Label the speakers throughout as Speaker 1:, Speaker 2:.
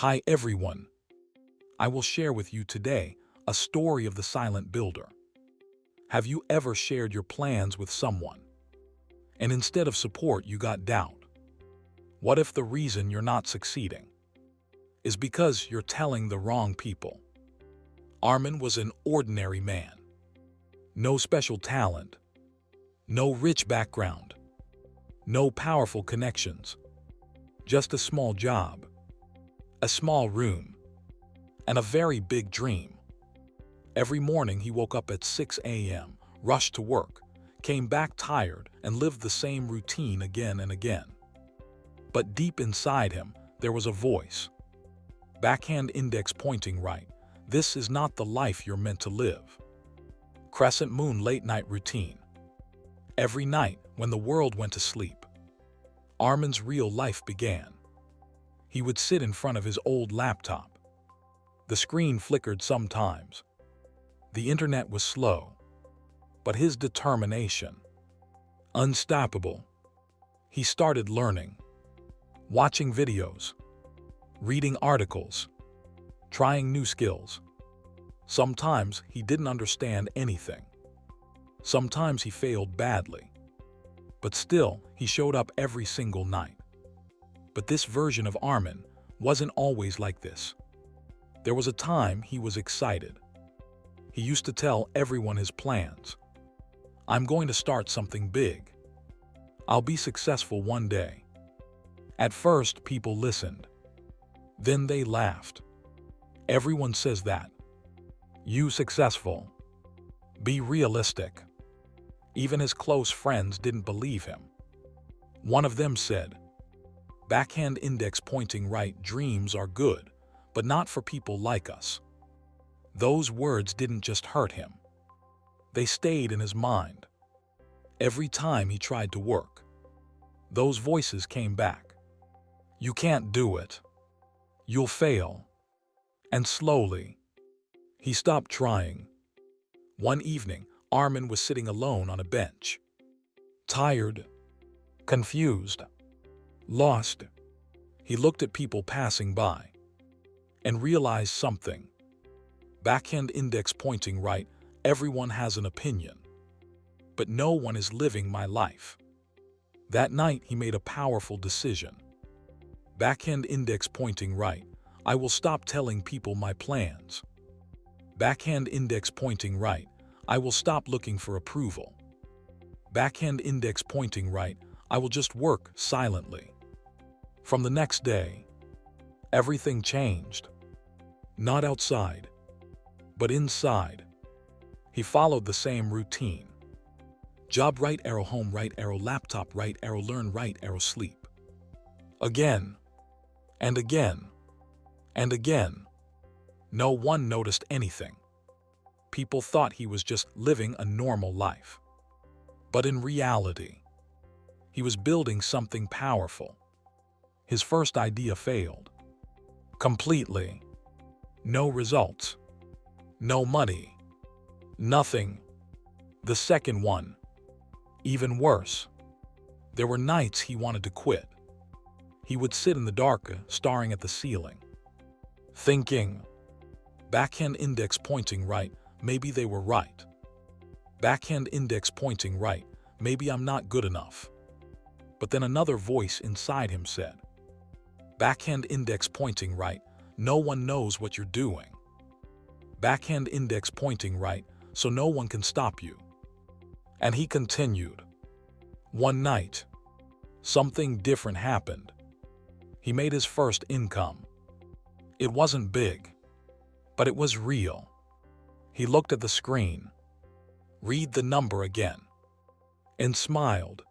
Speaker 1: Hi everyone. I will share with you today a story of the silent builder. Have you ever shared your plans with someone, and instead of support you got doubt? What if the reason you're not succeeding is because you're telling the wrong people? Armin was an ordinary man. No special talent, no rich background, no powerful connections, just a small job, a small room, and a very big dream. Every morning he woke up at 6 a.m., rushed to work, came back tired, and lived the same routine again and again. But deep inside him, there was a voice. Backhand index pointing right. This is not the life you're meant to live. Crescent moon late night routine. Every night when the world went to sleep, Armin's real life began. He would sit in front of his old laptop. The screen flickered sometimes. The internet was slow, but his determination, unstoppable. He started learning, watching videos, reading articles, trying new skills. Sometimes he didn't understand anything. Sometimes he failed badly. But still, he showed up every single night. But this version of Armin wasn't always like this. There was a time he was excited. He used to tell everyone his plans. I'm going to start something big. I'll be successful one day. At first, people listened. Then they laughed. Everyone says that. You successful. Be realistic. Even his close friends didn't believe him. One of them said, "Backhand index pointing right, dreams are good, but not for people like us." Those words didn't just hurt him. They stayed in his mind. Every time he tried to work, those voices came back. You can't do it. You'll fail. And slowly, he stopped trying. One evening, Armin was sitting alone on a bench. Tired, confused, lost. He looked at people passing by and realized something. Backhand index pointing right, everyone has an opinion, but no one is living my life. That night, he made a powerful decision. Backhand index pointing right, I will stop telling people my plans. Backhand index pointing right, I will stop looking for approval. Backhand index pointing right, I will just work silently. From the next day, everything changed. Not outside, but inside. He followed the same routine. Job right arrow, home right arrow, laptop right arrow, learn right arrow, sleep. Again, and again, and again. No one noticed anything. People thought he was just living a normal life. But in reality, he was building something powerful. His first idea failed. Completely. No results. No money. Nothing. The second one, even worse. There were nights he wanted to quit. He would sit in the dark, staring at the ceiling, thinking, backhand index pointing right, maybe they were right. Backhand index pointing right, maybe I'm not good enough. But then another voice inside him said, backhand index pointing right, no one knows what you're doing. Backhand index pointing right, so no one can stop you. And he continued. One night, something different happened. He made his first income. It wasn't big, but it was real. He looked at the screen, read the number again, and smiled.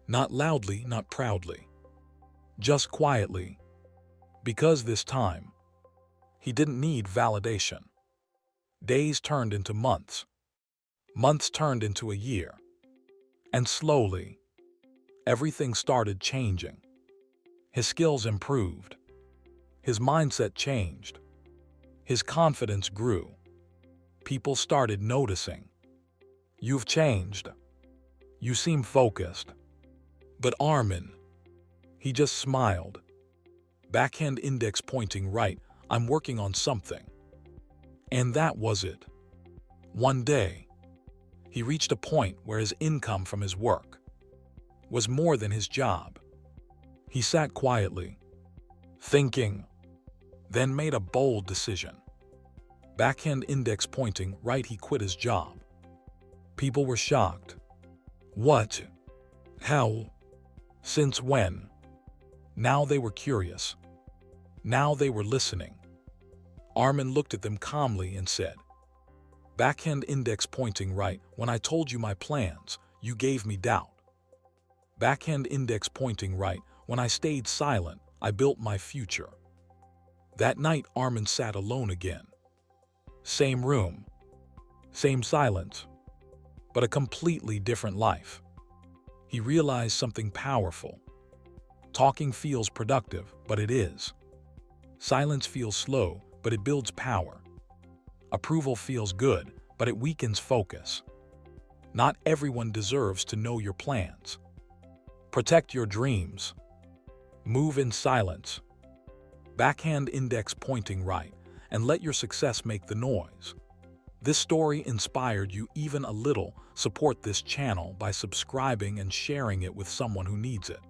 Speaker 1: Not loudly, not proudly, just quietly, because this time, he didn't need validation. Days turned into months. Months turned into a year. And slowly, everything started changing. His skills improved. His mindset changed. His confidence grew. People started noticing. You've changed. You seem focused. But Armin, he just smiled. Backhand index pointing right, I'm working on something. And that was it. One day, he reached a point where his income from his work was more than his job. He sat quietly, thinking, then made a bold decision. Backhand index pointing right, he quit his job. People were shocked. What? How? Since when? Now they were curious. Now they were listening. Armin looked at them calmly and said, "Backhand index pointing right, when I told you my plans, you gave me doubt. Backhand index pointing right, when I stayed silent, I built my future." That night, Armin sat alone again. Same room, same silence, but a completely different life. He realized something powerful. Talking feels productive, but it is. Silence feels slow, but it builds power. Approval feels good, but it weakens focus. Not everyone deserves to know your plans. Protect your dreams. Move in silence. Backhand index pointing right, and let your success make the noise. This story inspired you even a little. Support this channel by subscribing and sharing it with someone who needs it.